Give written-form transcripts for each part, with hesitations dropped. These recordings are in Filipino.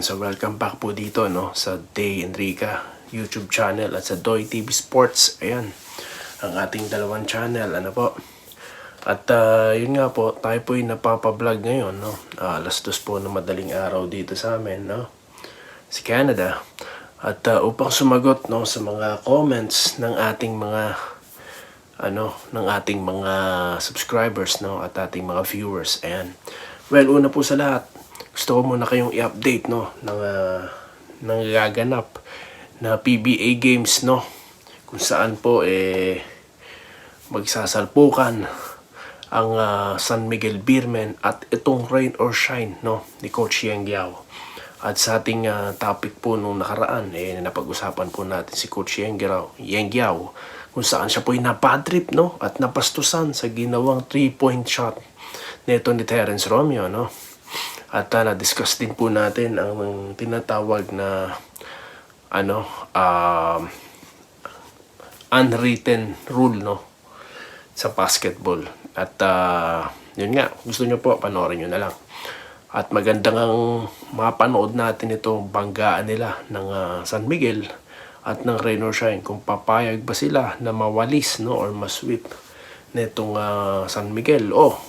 Ayan, so welcome back po dito sa Day Enrica YouTube channel at sa Doy TV Sports. Ayan, ang ating dalawang channel, po. At yun nga po, tayo po yung napapablog ngayon, alas 2 po na madaling araw dito sa amin, si Canada. At upang sumagot sa mga comments ng ating mga subscribers at ating mga viewers. Ayan. Well, una po sa lahat, gusto ko muna kayong i-update ng gaganap na PBA games kung saan po magsasalpukan ang San Miguel Beermen at itong Rain or Shine ni Coach Yeng Guiao. At sa ating topic po nung nakaraan napag-usapan po natin si Coach Yeng Guiao kung saan siya po napadrip at napastusan sa ginawang 3-point shot nito ni Terence Romeo At na-discuss din po natin ang tinatawag na unwritten rule sa basketball. At yun nga, gusto nyo po, panoorin nyo na lang. At magandang ang mapanood natin itong banggaan nila ng San Miguel at ng Rain or Shine. Kung papayag ba sila na mawalis or masweep nitong San Miguel o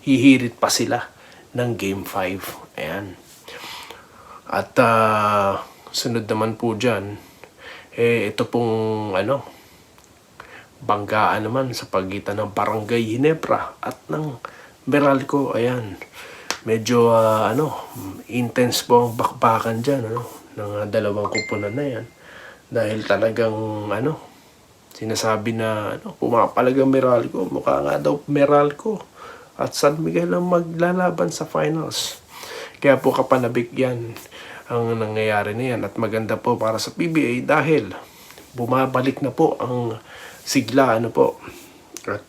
hihirit pa sila ng Game 5. Ayan. At sunod naman po dyan, ito pong banggaan naman sa pagitan ng Barangay Ginebra at ng Meralco. Ayan. Medyo intense po ang bakbakan dyan ng dalawang kupunan na yan. Dahil talagang sinasabi na pumapalagang Meralco. Mukha nga daw Meralco at San Miguel ang maglalaban sa finals. Kaya po kapanabik yan ang nangyayari na yan. At maganda po para sa PBA dahil bumabalik na po ang sigla po. At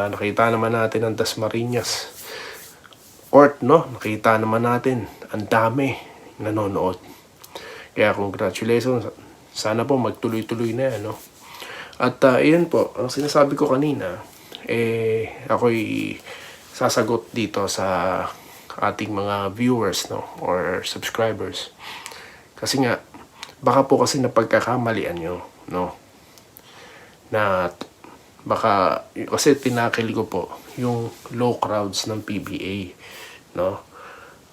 nakita naman natin ang Dasmariñas court nakita naman natin ang dami nanonood. Kaya congratulations. Sana po magtuloy-tuloy na yan At iyan po ang sinasabi ko kanina, ako'y sasagot dito sa ating mga viewers or subscribers. Kasi nga baka po kasi napagkakamalian nyo na baka kasi tinakil ko po yung low crowds ng PBA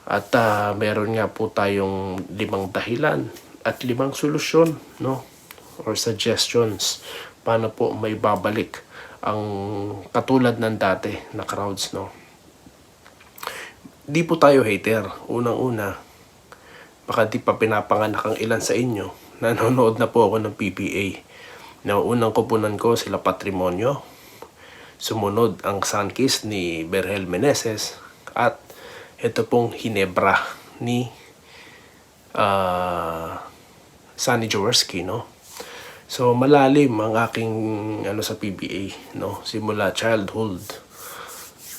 at meron nga po tayong 5 dahilan at 5 solusyon or suggestions paano po may babalik ang katulad ng dati na crowds Di po tayo hater. Unang-una, baka di pa pinapanganak ang ilan sa inyo. Nanonood na po ako ng PBA. Unang kupunan ko sila Patrimonio. Sumunod ang Sunkiss ni Berhel Meneses. At ito pong Ginebra ni Sonny Jaworski So malalim ang aking sa PBA simula childhood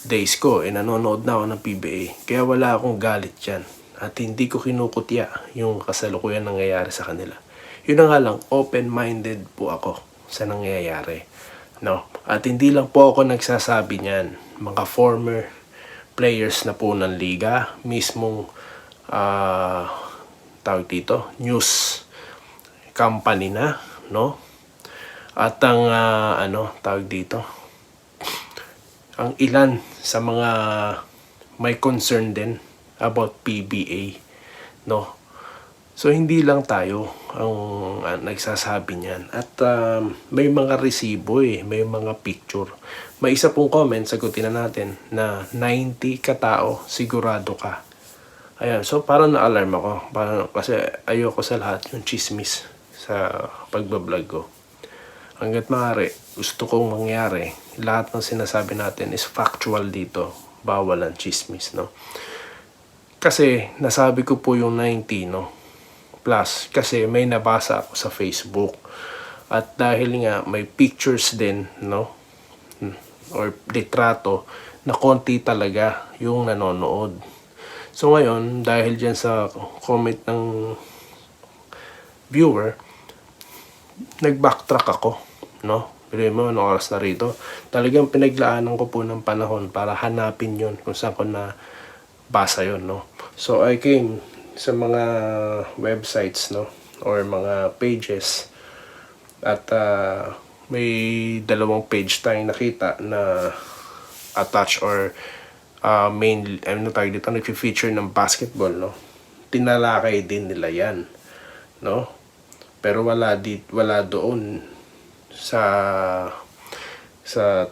days ko nanonood na ako ng PBA. Kaya wala akong galit diyan at hindi ko kinukutya yung kasalukuyan nangyayari sa kanila. Yun na nga lang, open-minded po ako sa nangyayari at hindi lang po ako nagsasabi niyan. Mga former players na po ng liga, mismong tawag dito, news company na at ang tawag dito, ang ilan sa mga may concern din about PBA so hindi lang tayo ang nagsasabi niyan at may mga resibo may mga picture. May isa pong comment, sagutin na natin, na 90 katao sigurado ka. Ayan, so parang na-alarm ako kasi ayoko sa lahat yung chismis sa pagbablog ko. Hanggat maaari, gusto kong mangyari, lahat ng sinasabi natin is factual dito. Bawal ang chismis, Kasi nasabi ko po yung 90, plus kasi may nabasa ako sa Facebook. At dahil nga may pictures din, or litrato na konti talaga yung nanonood. So ngayon, dahil dyan sa comment ng viewer, nag-backtrack ako, Pero mo, oras na rito. Talagang pinaglaanan ko po ng panahon para hanapin yon kung saan ko na basa yon So I came sa mga websites, no, or mga pages, at may dalawang page tayong nakita na attach or main, ano tawag dito, nag-feature ng basketball, no. Tinalakay din nila yan, no, pero wala doon sa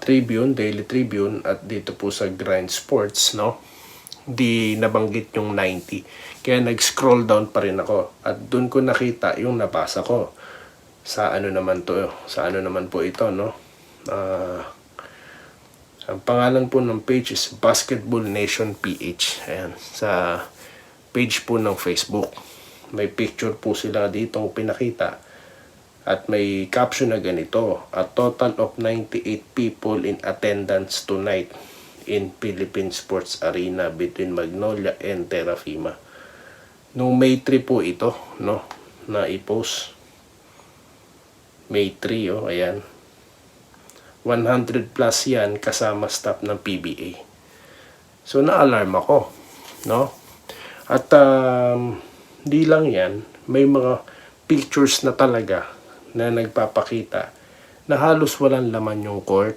Tribune, Daily Tribune, at dito po sa Grind Sports, no, di nabanggit yung 90. Kaya nag-scroll down pa rin ako at doon ko nakita yung nabasa ko. Sa ano naman po ito, no? Ang pangalan po ng page is Basketball Nation PH. Ayan, sa page po ng Facebook. May picture po sila ditong pinakita. At may caption na ganito: a total of 98 people in attendance tonight in Philippine Sports Arena between Magnolia and Terrafima. Nung May 3 po ito, no, na i-post. May 3, oh, ayan. 100 plus yan kasama staff ng PBA. So na-alarm ako, no? At di lang yan, may mga pictures na talaga na nagpapakita na halos walang laman yung court,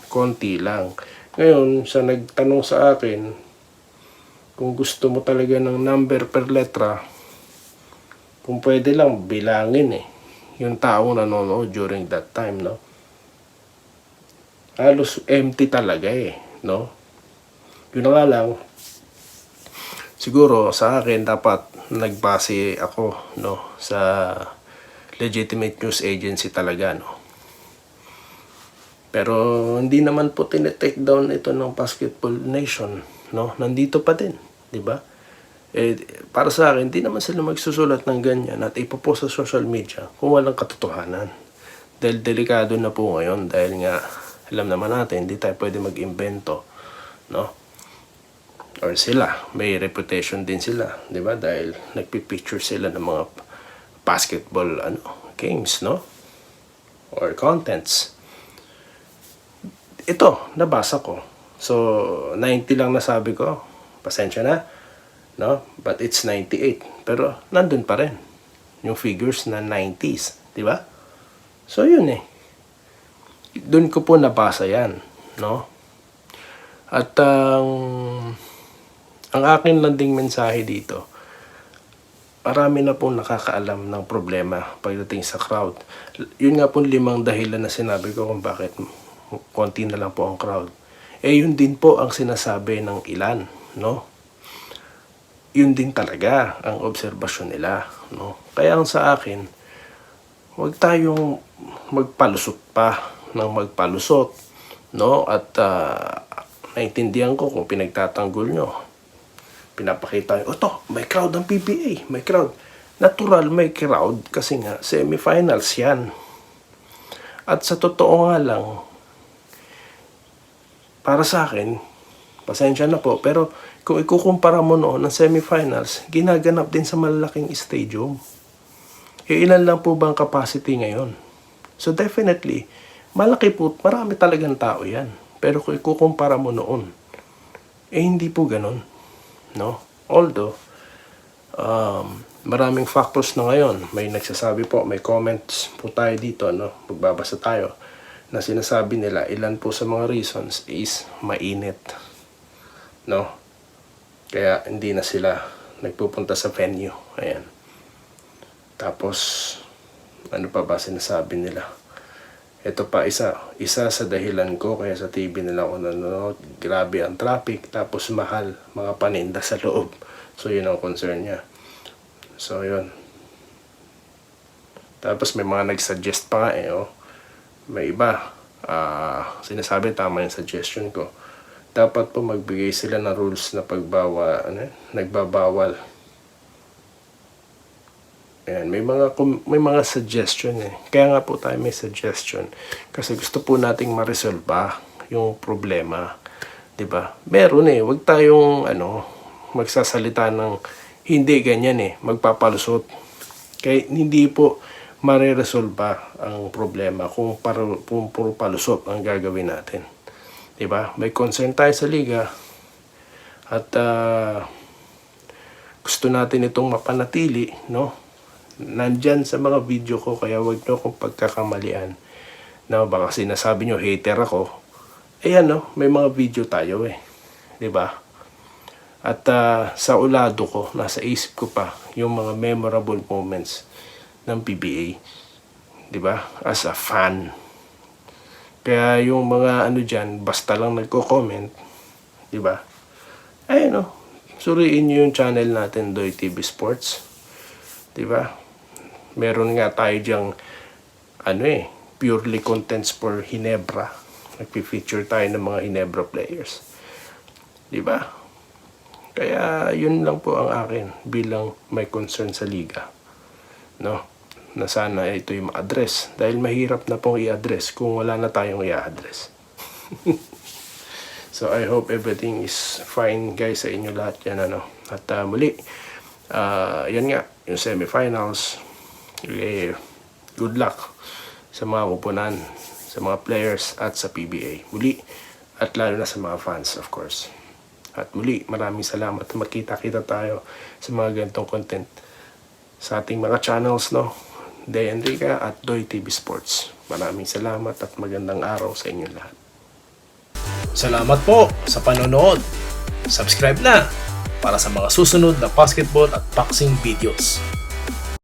konti lang. Ngayon, sa nagtanong sa akin, kung gusto mo talaga ng number per letra, kung pwede lang bilangin yung taong nanonood during that time, no? Halos empty talaga no? Yun nga lang, siguro sa akin dapat nagbase ako, no, sa legitimate news agency talaga, no? Pero hindi naman po tinetake down ito ng Basketball Nation, no? Nandito pa din, di ba? Para sa akin, hindi naman sila magsusulat ng ganyan at ipopost sa social media kung walang katotohanan. Dahil delikado na po ngayon, dahil nga alam naman natin, hindi tayo pwede mag-imbento, no? Or sila, may reputation din sila, di ba? Dahil nagpipicture sila ng mga basketball games, no? Or contents. Ito, nabasa ko. So, 90 lang nasabi ko. Pasensya na, no? But it's 98. Pero, nandun pa rin yung figures na 90s. Di ba? So, yun Doon ko po nabasa yan, no? At ang akin lang ding mensahe dito, marami na pong nakakaalam ng problema pagdating sa crowd. Yun nga po 5 dahilan na sinabi ko kung bakit konti na lang po ang crowd. Yun din po ang sinasabi ng ilan, no? Yun din talaga ang obserbasyon nila, no? Kaya ang sa akin, huwag tayong magpalusot pa ng magpalusot, no? At naintindihan ko kung pinagtatanggol nyo. Pinapakita nyo, may crowd ang PBA, may crowd. Natural may crowd kasi nga semifinals yan. At sa totoo nga lang, para sa akin, pasensya na po, pero kung ikukumpara mo noon ng semifinals, ginaganap din sa malalaking stadium. Ilan lang po bang capacity ngayon? So definitely, malaki po, marami talagang tao yan. Pero kung ikukumpara mo noon, hindi po ganun, no? Although, maraming factors na ngayon. May nagsasabi po, may comments po tayo dito, no? Magbabasa tayo na sinasabi nila, ilan po sa mga reasons is mainit, no? Kaya hindi na sila nagpupunta sa venue. Ayan. Tapos, ano pa ba sinasabi nila? Ito pa isa sa dahilan ko kaya sa TV nila ako nanonood, grabe ang traffic, tapos mahal mga paninda sa loob. So yun ang concern niya. So yun. Tapos may mga nag-suggest pa nga may iba sinasabi tama yung suggestion ko. Dapat po magbigay sila ng rules na nagbabawal. Ayan, may mga suggestion Kaya nga po tayo may suggestion kasi gusto po nating ma-resolve yung problema, 'di ba? Meron wag tayong magsasalita ng hindi ganyan magpapalusot. Kaya hindi po mare-resolve ang problema kung puro palusot ang gagawin natin. 'Di ba? May concern tayo sa liga at gusto natin itong mapanatili, no? Nandyan sa mga video ko, kaya wag nyo akong pagkakamalian. Na baka sinasabi nyo, hater ako. Ayan, no? May mga video tayo eh. 'Di ba? At sa ulado ko, nasa isip ko pa yung mga memorable moments ng PBA. 'Di ba? As a fan. Kaya yung mga ano dyan, basta lang nagko-comment, 'di ba? Ayun, no? Suriin nyo yung channel natin, Doy TV Sports. 'Di ba? Meron nga tayo diyang purely contents for Ginebra. Nagpi-feature tayo ng mga Ginebra players. 'Di ba? Kaya yun lang po ang akin bilang may concern sa liga. No? Na sana ito yung ma-address. Dahil mahirap na pong i-address kung wala na tayong i-address. So I hope everything is fine guys sa inyo lahat yan. At muli, yan nga, yung semifinals. Good luck sa mga kupunan, sa mga players at sa PBA. Muli, at lalo na sa mga fans of course. At muli, maraming salamat na makita-kita tayo sa mga ganitong content sa ating mga channels, no? Day Enrica at Doy TV Sports. Maraming salamat at magandang araw sa inyo lahat. Salamat po sa panonood. Subscribe na para sa mga susunod na basketball at boxing videos.